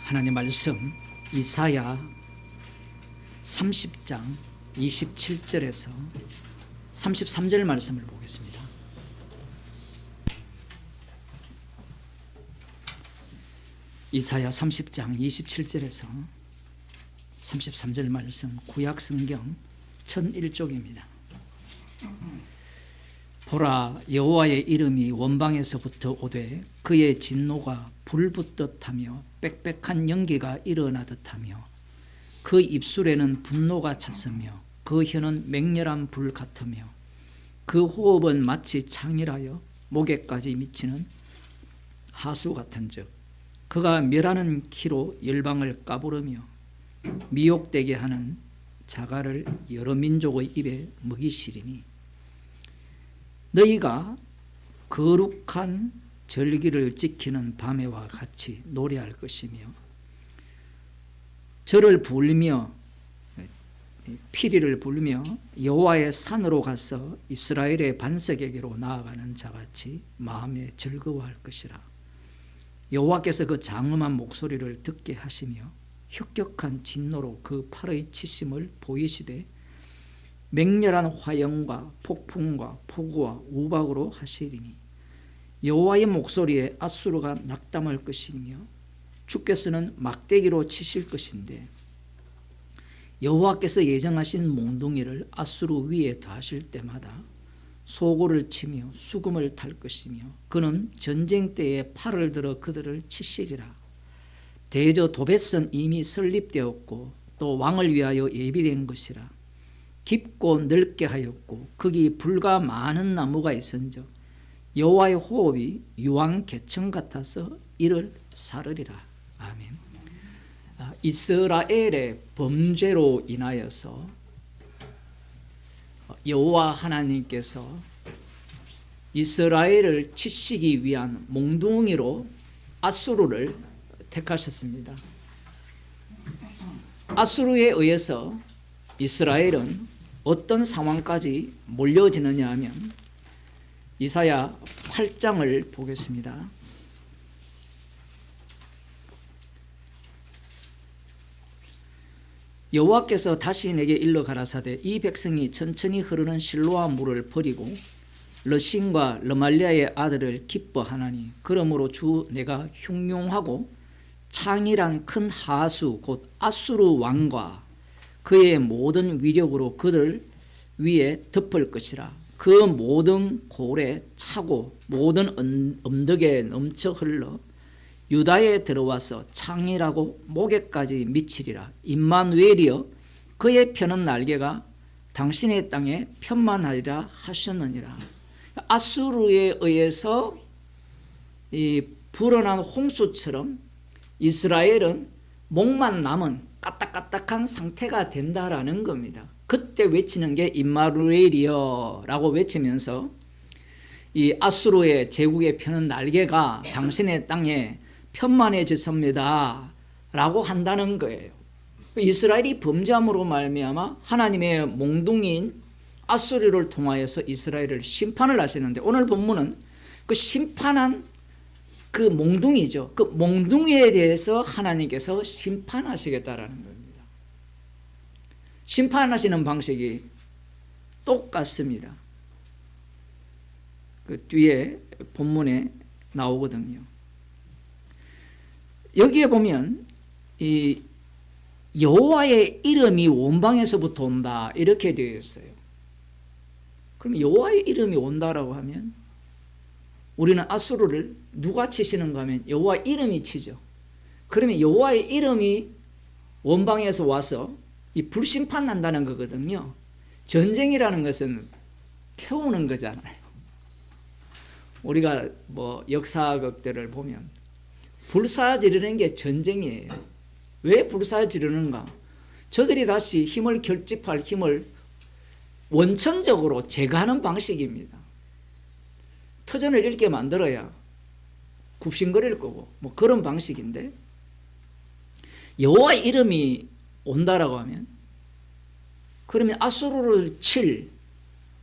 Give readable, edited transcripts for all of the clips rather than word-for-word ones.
하나님 말씀 이사야 30장 27절에서 33절 말씀을 보겠습니다. 이사야 30장 27절에서 33절 말씀, 구약 성경 1001쪽입니다. 보라, 여호와의 이름이 원방에서부터 오되 그의 진노가 불붙듯하며 빽빽한 연기가 일어나듯하며 그 입술에는 분노가 찼으며 그 혀는 맹렬한 불 같으며 그 호흡은 마치 창이라여 목에까지 미치는 하수 같은즉 그가 멸하는 키로 열방을 까부르며 미혹되게 하는 자갈을 여러 민족의 입에 먹이시리니 너희가 거룩한 절기를 지키는 밤에와 같이 노래할 것이며 절을 부르며 피리를 부르며 여호와의 산으로 가서 이스라엘의 반석에게로 나아가는 자같이 마음에 즐거워할 것이라. 여호와께서 그 장엄한 목소리를 듣게 하시며 혁격한 진노로 그 팔의 치심을 보이시되 맹렬한 화영과 폭풍과 폭우와 우박으로 하시리니 여호와의 목소리에 앗수르가 낙담할 것이며 주께서는 막대기로 치실 것인데 여호와께서 예정하신 몽둥이를 앗수르 위에 다하실 때마다 소고를 치며 수금을 탈 것이며 그는 전쟁 때에 팔을 들어 그들을 치시리라. 대저 도벳은 이미 설립되었고 또 왕을 위하여 예비된 것이라. 깊고 넓게 하였고 거기 불과 많은 나무가 있은즉 여호와의 호흡이 유황 개천 같아서 이를 사르리라. 아멘. 이스라엘의 범죄로 인하여서 여호와 하나님께서 이스라엘을 치시기 위한 몽둥이로 앗수르를 택하셨습니다. 앗수르에 의해서 이스라엘은 어떤 상황까지 몰려지느냐 하면 이사야 8장을 보겠습니다. 여호와께서 다시 내게 일러 가라사대 이 백성이 천천히 흐르는 실로아 물을 버리고 러신과 르말리아의 아들을 기뻐하나니 그러므로 주 내가 흉용하고 창이란 큰 하수 곧 앗수르 왕과 그의 모든 위력으로 그들 위에 덮을 것이라. 그 모든 골에 차고 모든 언덕에 넘쳐 흘러 유다에 들어와서 창이라고 목에까지 미치리라. 임마누엘이여 그의 펴는 날개가 당신의 땅에 편만하리라 하셨느니라. 앗수르에 의해서 이 불어난 홍수처럼 이스라엘은 목만 남은 까딱까딱한 상태가 된다라는 겁니다. 그때 외치는 게 임마누엘이여 라고 외치면서 이 앗수르의 제국에 펴는 날개가 당신의 땅에 편만해졌습니다 라고 한다는 거예요. 이스라엘이 범죄함으로 말미암아 하나님의 몽둥이인 앗수르를 통하여서 이스라엘을 심판을 하시는데 오늘 본문은 그 심판한 그 몽둥이죠. 그 몽둥이에 대해서 하나님께서 심판하시겠다라는 겁니다. 심판하시는 방식이 똑같습니다. 그 뒤에 본문에 나오거든요. 여기에 보면 이 여호와의 이름이 원방에서부터 온다 이렇게 되어 있어요. 그럼 여호와의 이름이 온다라고 하면 우리는 앗수르를 누가 치시는가 하면 여호와 이름이 치죠. 그러면 여호와의 이름이 원방에서 와서 이 불심판한다는 거거든요. 전쟁이라는 것은 태우는 거잖아요. 우리가 뭐 역사극들을 보면 불사 지르는 게 전쟁이에요. 왜 불사 지르는가? 저들이 다시 힘을 결집할 힘을 원천적으로 제거하는 방식입니다. 터전을 잃게 만들어야 굽신거릴 거고 뭐 그런 방식인데 여호와의 이름이 온다라고 하면 그러면 앗수르를 칠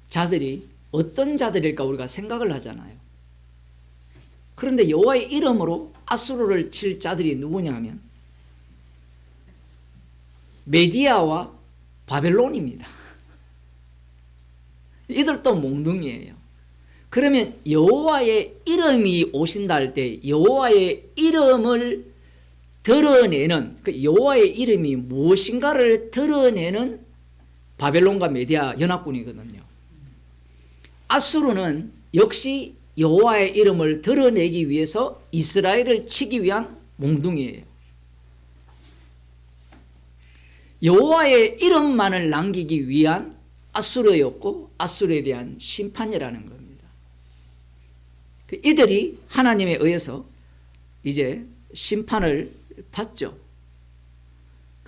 자들이 어떤 자들일까 우리가 생각을 하잖아요. 그런데 여호와의 이름으로 앗수르를 칠 자들이 누구냐 하면 메디아와 바벨론입니다. 이들도 몽둥이에요. 그러면 여호와의 이름이 오신다 할 때 여호와의 이름을 드러내는, 그 여호와의 이름이 무엇인가를 드러내는 바벨론과 메디아 연합군이거든요. 아수르는 역시 여호와의 이름을 드러내기 위해서 이스라엘을 치기 위한 몽둥이에요. 여호와의 이름만을 남기기 위한 아수르였고 아수르에 대한 심판이라는 겁니다. 이들이 하나님에 의해서 이제 심판을 받죠.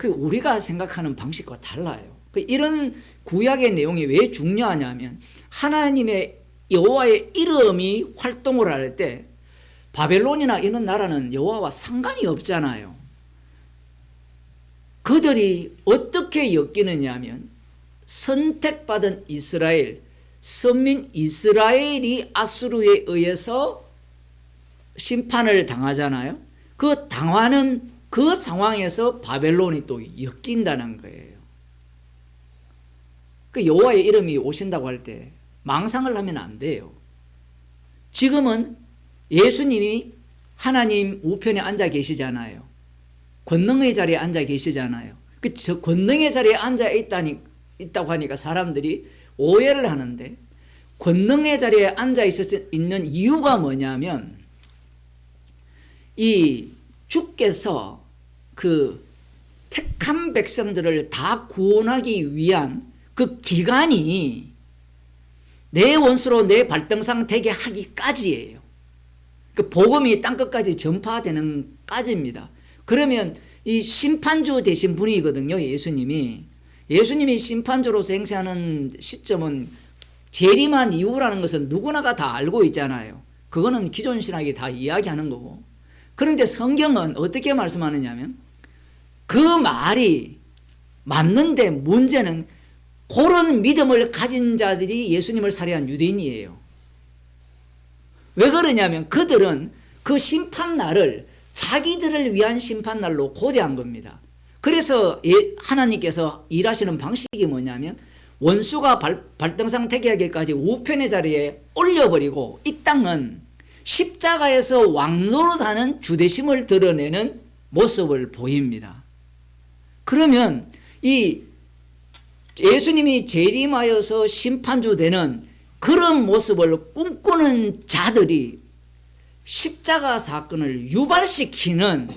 우리가 생각하는 방식과 달라요. 이런 구약의 내용이 왜 중요하냐면 하나님의 여호와의 이름이 활동을 할 때 바벨론이나 이런 나라는 여호와와 상관이 없잖아요. 그들이 어떻게 엮이느냐 하면 선택받은 이스라엘, 선민 이스라엘이 아수르에 의해서 심판을 당하잖아요. 그 당하는 그 상황에서 바벨론이 또 엮인다는 거예요. 여호와의 이름이 오신다고 할 때 망상을 하면 안 돼요. 지금은 예수님이 하나님 우편에 앉아 계시잖아요. 권능의 자리에 앉아 계시잖아요. 저 권능의 자리에 앉아 있다고 하니까 사람들이 오해를 하는데, 권능의 자리에 앉아 있는 이유가 뭐냐면 이 주께서 그 택한 백성들을 다 구원하기 위한 그 기간이 내 원수로 내 발등상 되게 하기까지예요. 그 복음이 땅끝까지 전파되는 까지입니다. 그러면 이 심판주 되신 분이거든요. 예수님이 심판주로서 행세하는 시점은 재림한 이후라는 것은 누구나가 다 알고 있잖아요. 그거는 기존 신학이 다 이야기하는 거고. 그런데 성경은 어떻게 말씀하느냐면 그 말이 맞는데 문제는 그런 믿음을 가진 자들이 예수님을 살해한 유대인이에요. 왜 그러냐면 그들은 그 심판날을 자기들을 위한 심판날로 고대한 겁니다. 그래서 하나님께서 일하시는 방식이 뭐냐면 원수가 발등상 태기하기까지 우편의 자리에 올려버리고 이 땅은 십자가에서 왕노릇하는 주대심을 드러내는 모습을 보입니다. 그러면 이 예수님이 재림하여서 심판주 되는 그런 모습을 꿈꾸는 자들이 십자가 사건을 유발시키는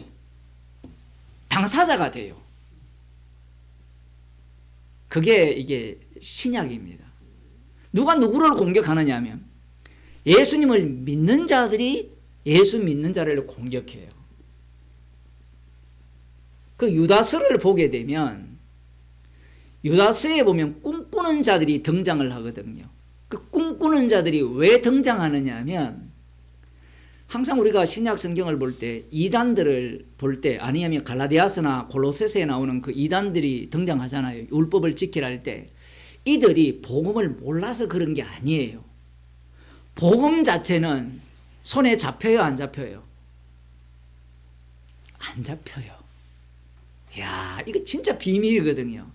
당사자가 돼요. 그게 이게 신약입니다. 누가 누구를 공격하느냐 하면 예수님을 믿는 자들이 예수 믿는 자를 공격해요. 그 유다서를 보게 되면 유다서에 보면 꿈꾸는 자들이 등장을 하거든요. 그 꿈꾸는 자들이 왜 등장하느냐 하면 항상 우리가 신약 성경을 볼 때 이단들을 볼 때 아니면 갈라디아서나 골로새서에 나오는 그 이단들이 등장하잖아요. 율법을 지키라 할 때 이들이 복음을 몰라서 그런 게 아니에요. 복음 자체는 손에 잡혀요, 안 잡혀요? 안 잡혀요. 이야, 이거 진짜 비밀이거든요.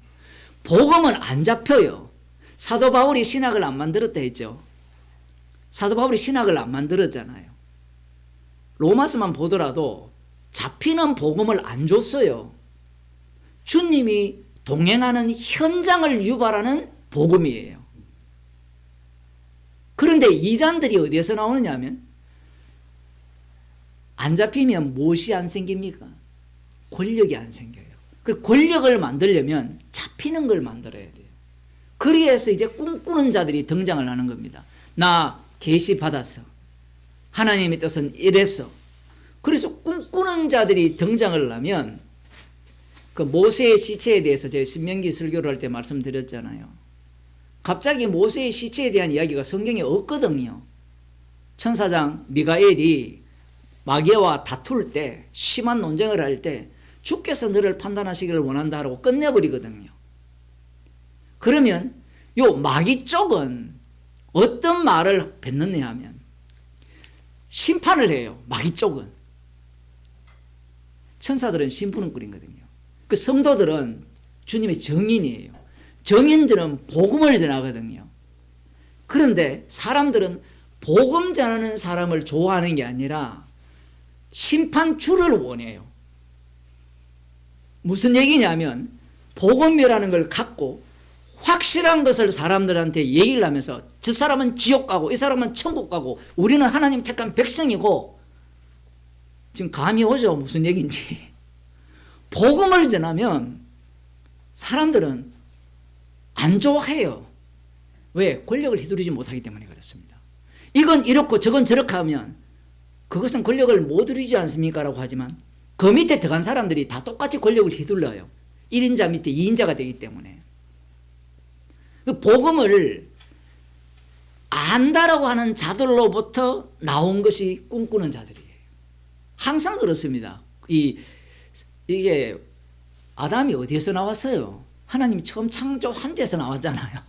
복음은 안 잡혀요. 사도 바울이 신학을 안 만들었다 했죠. 사도 바울이 신학을 안 만들었잖아요. 로마서만 보더라도 잡히는 복음을 안 줬어요. 주님이 동행하는 현장을 유발하는 복음이에요. 그런데 이단들이 어디에서 나오느냐 하면 안 잡히면 무엇이 안 생깁니까? 권력이 안 생겨요. 그 권력을 만들려면 잡히는 걸 만들어야 돼요. 그래서 이제 꿈꾸는 자들이 등장을 하는 겁니다. 나 계시 받았어. 하나님의 뜻은 이랬어. 그래서 꿈꾸는 자들이 등장을 하면 그 모세의 시체에 대해서 제가 신명기 설교를 할 때 말씀드렸잖아요. 갑자기 모세의 시체에 대한 이야기가 성경에 없거든요. 천사장 미가엘이 마귀와 다툴 때, 심한 논쟁을 할 때 주께서 너를 판단하시기를 원한다 하고 끝내버리거든요. 그러면 요 마귀 쪽은 어떤 말을 뱉느냐 하면 심판을 해요. 마귀 쪽은. 천사들은 심부름꾼이거든요. 그 성도들은 주님의 정인이에요. 정인들은 복음을 전하거든요. 그런데 사람들은 복음 전하는 사람을 좋아하는 게 아니라 심판주를 원해요. 무슨 얘기냐면 복음이라는 걸 갖고 확실한 것을 사람들한테 얘기를 하면서 저 사람은 지옥 가고 이 사람은 천국 가고 우리는 하나님 택한 백성이고, 지금 감이 오죠? 무슨 얘기인지. 복음을 전하면 사람들은 안 좋아해요. 왜? 권력을 휘두르지 못하기 때문에 그렇습니다. 이건 이렇고 저건 저렇게 하면 그것은 권력을 못 누리지 않습니까? 라고 하지만 그 밑에 들어간 사람들이 다 똑같이 권력을 휘둘러요. 1인자 밑에 2인자가 되기 때문에. 그 복음을 안다라고 하는 자들로부터 나온 것이 꿈꾸는 자들이에요. 항상 그렇습니다. 이게 아담이 어디에서 나왔어요? 하나님이 처음 창조한 데서 나왔잖아요.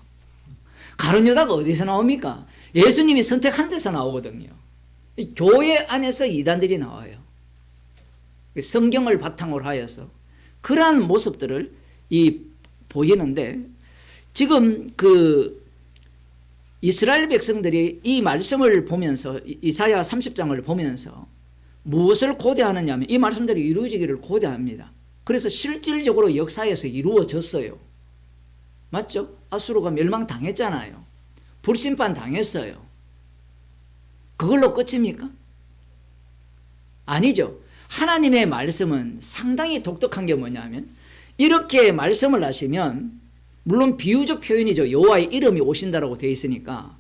가룟 유다가 어디서 나옵니까? 예수님이 선택한 데서 나오거든요. 교회 안에서 이단들이 나와요. 성경을 바탕으로 하여서 그러한 모습들을 보이는데, 지금 이스라엘 백성들이 이 말씀을 보면서, 이사야 30장을 보면서 무엇을 고대하느냐면 이 말씀들이 이루어지기를 고대합니다. 그래서 실질적으로 역사에서 이루어졌어요. 맞죠? 아수르가 멸망당했잖아요. 불심판 당했어요. 그걸로 끝입니까? 아니죠. 하나님의 말씀은 상당히 독특한 게 뭐냐면, 이렇게 말씀을 하시면, 물론 비유적 표현이죠. 여호와의 이름이 오신다라고 되어 있으니까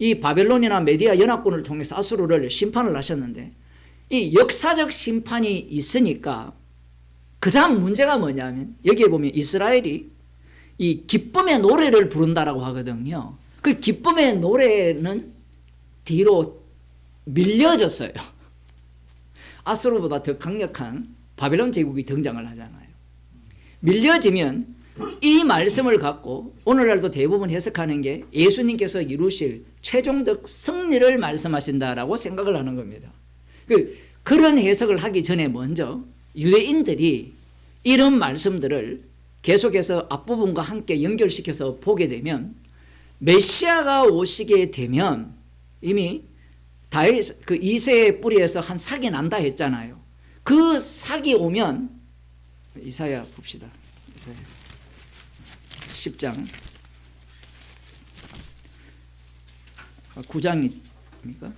이 바벨론이나 메디아 연합군을 통해서 아수르를 심판을 하셨는데, 이 역사적 심판이 있으니까 그 다음 문제가 뭐냐면, 여기에 보면 이스라엘이 이 기쁨의 노래를 부른다라고 하거든요. 그 기쁨의 노래는 뒤로 밀려졌어요. 아수르보다 더 강력한 바벨론 제국이 등장을 하잖아요. 밀려지면 이 말씀을 갖고 오늘날도 대부분 해석하는 게 예수님께서 이루실 최종적 승리를 말씀하신다라고 생각을 하는 겁니다. 그런 해석을 하기 전에 먼저 유대인들이 이런 말씀들을 계속해서 앞부분과 함께 연결시켜서 보게 되면, 메시아가 오시게 되면 이미 그 이새의 뿌리에서 한 삭이 난다 했잖아요. 그 삭이 오면, 이사야 봅시다. 이사야 10장 9장입니까?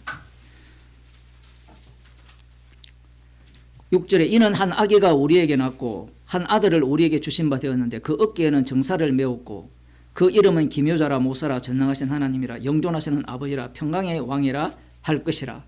6절에 이는 한 아기가 우리에게 낳고 한 아들을 우리에게 주신 바 되었는데 그 어깨에는 정사를 메웠고 그 이름은 기묘자라 모사라 전능하신 하나님이라 영존하시는 아버지라 평강의 왕이라 할 것이라.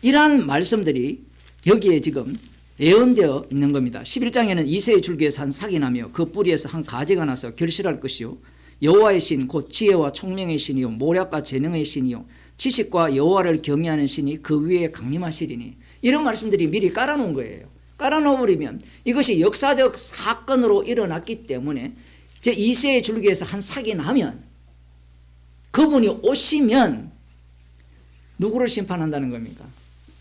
이러한 말씀들이 여기에 지금 예언되어 있는 겁니다. 11장에는 이새의 줄기에서 한 삭이 나며 그 뿌리에서 한 가지가 나서 결실할 것이요 여호와의 신 곧 지혜와 총명의 신이요 모략과 재능의 신이요 지식과 여호와를 경외하는 신이 그 위에 강림하시리니. 이런 말씀들이 미리 깔아놓은 거예요. 깔아놓으면 이것이 역사적 사건으로 일어났기 때문에 제 이새의 줄기에서 한 삭이 나면 그분이 오시면 누구를 심판한다는 겁니까?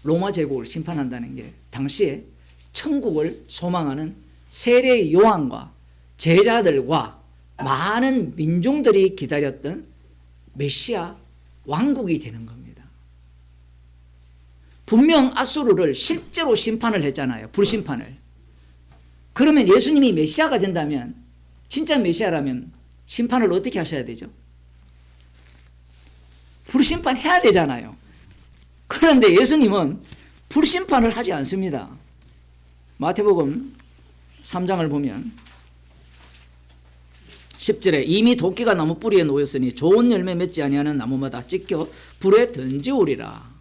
로마 제국을 심판한다는 게 당시에 천국을 소망하는 세례 요한과 제자들과 많은 민중들이 기다렸던 메시아 왕국이 되는 겁니다. 분명 아수르를 실제로 심판을 했잖아요. 불심판을. 그러면 예수님이 메시아가 된다면, 진짜 메시아라면 심판을 어떻게 하셔야 되죠? 불심판해야 되잖아요. 그런데 예수님은 불심판을 하지 않습니다. 마태복음 3장을 보면 10절에 이미 도끼가 나무 뿌리에 놓였으니 좋은 열매 맺지 아니하는 나무마다 찢겨 불에 던지우리라.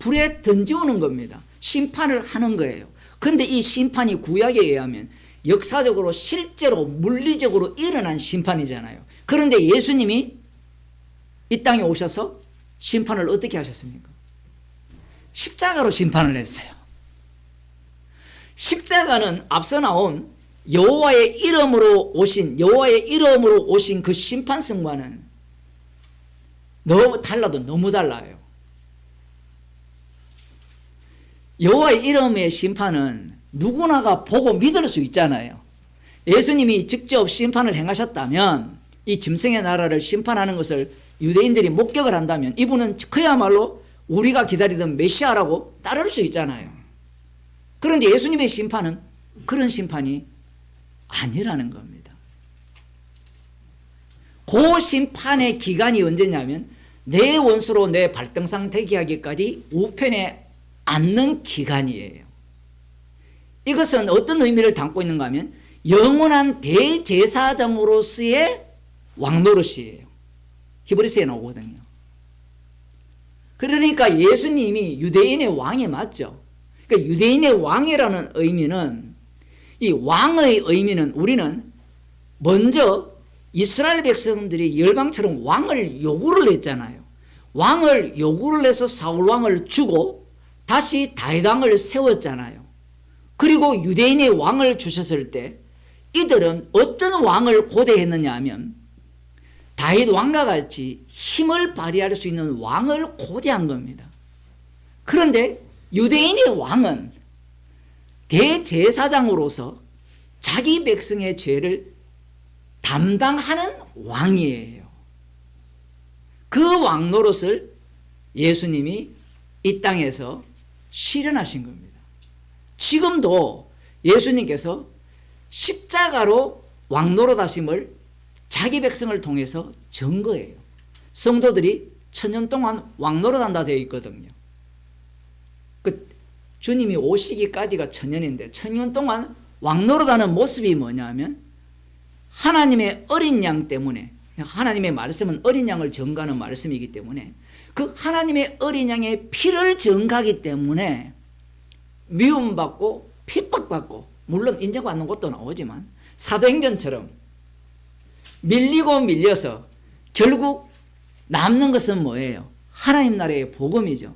불에 던지우는 겁니다. 심판을 하는 거예요. 그런데 이 심판이 구약에 의하면 역사적으로 실제로 물리적으로 일어난 심판이잖아요. 그런데 예수님이 이 땅에 오셔서 심판을 어떻게 하셨습니까? 십자가로 심판을 했어요. 십자가는 앞서 나온 여호와의 이름으로 오신 그 심판승과는 너무 달라요. 여호와의 이름의 심판은 누구나가 보고 믿을 수 있잖아요. 예수님이 직접 심판을 행하셨다면 이 짐승의 나라를 심판하는 것을 유대인들이 목격을 한다면 이분은 그야말로 우리가 기다리던 메시아라고 따를 수 있잖아요. 그런데 예수님의 심판은 그런 심판이 아니라는 겁니다. 그 심판의 기간이 언제냐면 내 원수로 내 발등상 되게 하기까지 우편에 앉는 기간이에요. 이것은 어떤 의미를 담고 있는가 하면 영원한 대제사장으로서의 왕노릇이에요. 히브리서에 나오거든요. 그러니까 예수님이 유대인의 왕이 맞죠. 그러니까 유대인의 왕이라는 의미는, 이 왕의 의미는 우리는 먼저 이스라엘 백성들이 열방처럼 왕을 요구를 했잖아요. 왕을 요구를 해서 사울 왕을 주고 다시 다윗 왕을 세웠잖아요. 그리고 유대인의 왕을 주셨을 때 이들은 어떤 왕을 고대했느냐 하면 다윗 왕과 같이 힘을 발휘할 수 있는 왕을 고대한 겁니다. 그런데 유대인의 왕은 대제사장으로서 자기 백성의 죄를 담당하는 왕이에요. 그 왕 노릇을 예수님이 이 땅에서 실현하신 겁니다. 지금도 예수님께서 십자가로 왕 노릇하심을 자기 백성을 통해서 증거해요. 성도들이 1000년 동안 왕 노릇한다 되어 있거든요. 주님이 오시기까지가 1000년인데 1000년 동안 왕 노릇하는 모습이 뭐냐면 하나님의 어린 양 때문에, 하나님의 말씀은 어린 양을 증거하는 말씀이기 때문에 그 하나님의 어린 양의 피를 증거하기 때문에 미움받고 핍박받고, 물론 인정받는 것도 나오지만 사도행전처럼 밀리고 밀려서 결국 남는 것은 뭐예요? 하나님 나라의 복음이죠.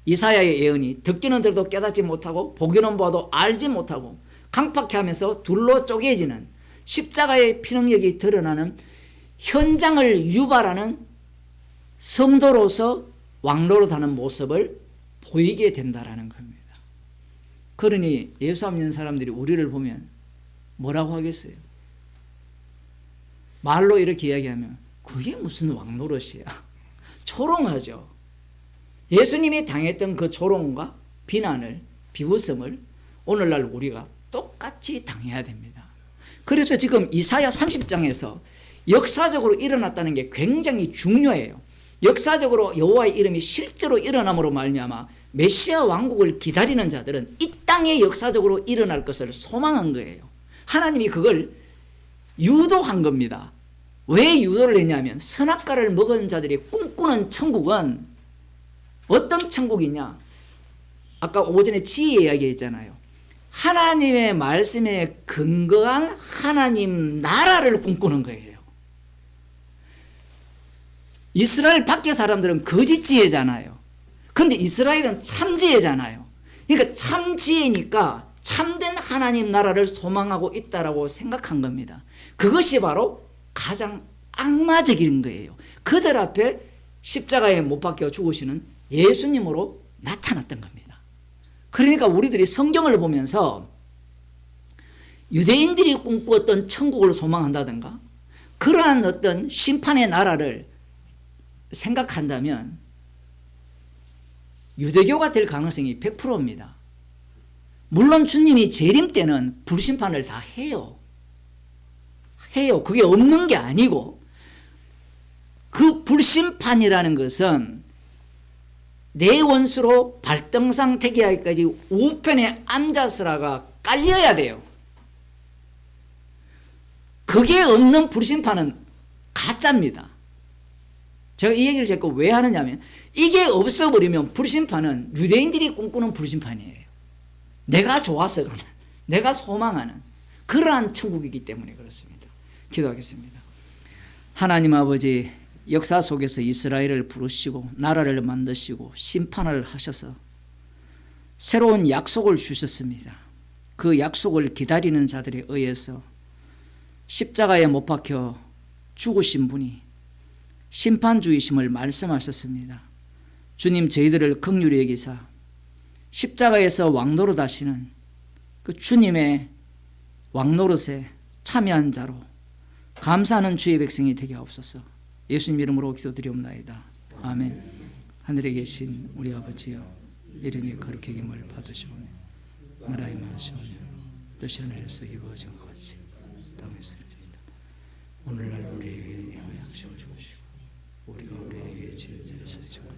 이사야의 예언이 듣기는 들어도 깨닫지 못하고 보기는 봐도 알지 못하고 강팍해 하면서 둘로 쪼개지는 십자가의 피능력이 드러나는 현장을 유발하는 성도로서 왕노릇하는 모습을 보이게 된다라는 겁니다. 그러니 예수 안 믿는 사람들이 우리를 보면 뭐라고 하겠어요? 말로 이렇게 이야기하면 그게 무슨 왕노릇이야. 조롱하죠. 예수님이 당했던 그 조롱과 비난을, 비웃음을 오늘날 우리가 똑같이 당해야 됩니다. 그래서 지금 이사야 30장에서 역사적으로 일어났다는 게 굉장히 중요해요. 역사적으로 여호와의 이름이 실제로 일어남으로 말미암아 메시아 왕국을 기다리는 자들은 이 땅에 역사적으로 일어날 것을 소망한 거예요. 하나님이 그걸 유도한 겁니다. 왜 유도를 했냐면 선악과를 먹은 자들이 꿈꾸는 천국은 어떤 천국이냐? 아까 오전에 지혜 이야기했잖아요. 하나님의 말씀에 근거한 하나님 나라를 꿈꾸는 거예요. 이스라엘 밖의 사람들은 거짓 지혜잖아요. 그런데 이스라엘은 참 지혜잖아요. 그러니까 참 지혜니까 참된 하나님 나라를 소망하고 있다라고 생각한 겁니다. 그것이 바로 가장 악마적인 거예요. 그들 앞에 십자가에 못 박혀 죽으시는 예수님으로 나타났던 겁니다. 그러니까 우리들이 성경을 보면서 유대인들이 꿈꾸었던 천국을 소망한다든가 그러한 어떤 심판의 나라를 생각한다면 유대교가 될 가능성이 100%입니다. 물론 주님이 재림 때는 불심판을 다 해요. 그게 없는 게 아니고 그 불심판이라는 것은 내 원수로 발등상 되게 하기까지 우편에 앉아서라가 깔려야 돼요. 그게 없는 불심판은 가짜입니다. 제가 이 얘기를 자꾸 왜 하느냐면 이게 없어버리면 불심판은 유대인들이 꿈꾸는 불심판이에요. 내가 좋아서 가는, 내가 소망하는 그러한 천국이기 때문에 그렇습니다. 기도하겠습니다. 하나님 아버지, 역사 속에서 이스라엘을 부르시고 나라를 만드시고 심판을 하셔서 새로운 약속을 주셨습니다. 그 약속을 기다리는 자들에 의해서 십자가에 못 박혀 죽으신 분이 심판주이심을 말씀하셨습니다. 주님, 저희들을 긍휼히 여기사 십자가에서 왕노릇 하시는 그 주님의 왕노릇에 참여한 자로 감사하는 주의 백성이 되게 하옵소서. 예수님 이름으로 기도드리옵나이다. 아멘. 하늘에 계신 우리 아버지여, 이름이 거룩히 여김을 받으시오며 나라의 마시오며 뜻이 하늘에서 이루어진 것 같이 땅에서 이루어진다. 오늘날 우리에게 양식을 주시고 우리가 우리에게 지은 죄를 사주시고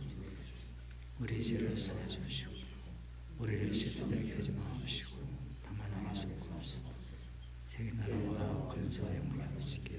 우리 죄를 사해 주시고 우리를 시험에 들게 하지 마옵시고 다만 악에서 구하옵소서. 세계 나라와 권세와 영광이 아버지께